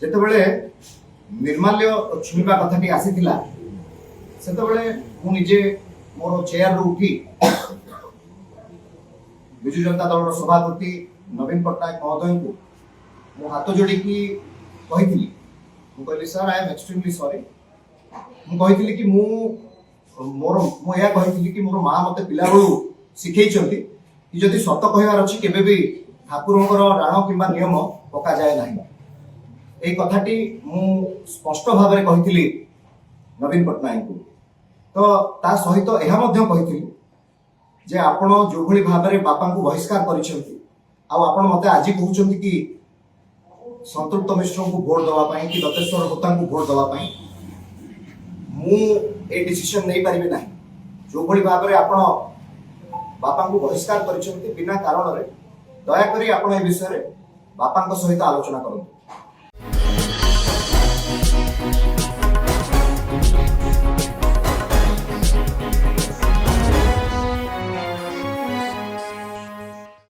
ଯେତେବେଳେ ନିର୍ମାଲ୍ୟ ଛୁଇଁବା କଥାଟି ଆସିଥିଲା ସେତେବେଳେ ମୁଁ ନିଜେ ମୋର ଚେୟାରରୁ ଉଠି ବିଜୁ जनता दल सभापति नवीन पट्टनायक महोदय को मु हाथ जोड़ी कहली sir I am extremely sorry मुझे कि मुझे मोर माँ मत पिला शिखई कि जदि सत कहबार अच्छी केबे भी ठाकुर राण कि नियम पका जाए ना यही कथाटी मु स्पष्ट भाव में कही नवीन पट्टनायक को तो ता सहित यह कही जे आपण जो भली भाव में बापा को बहिष्कार कर मत आज कहते कि संतृप्त मिश्र को भोट दवाई कि दत्तेश्वर होता को भोट दवाई मु ए डिसीजन नहीं पारिबे ना जो भली भाव में आपण बापा को बहिष्कार कर बिना कारण दयाकोरी आपण ए विषय बापा सहित आलोचना करूँ।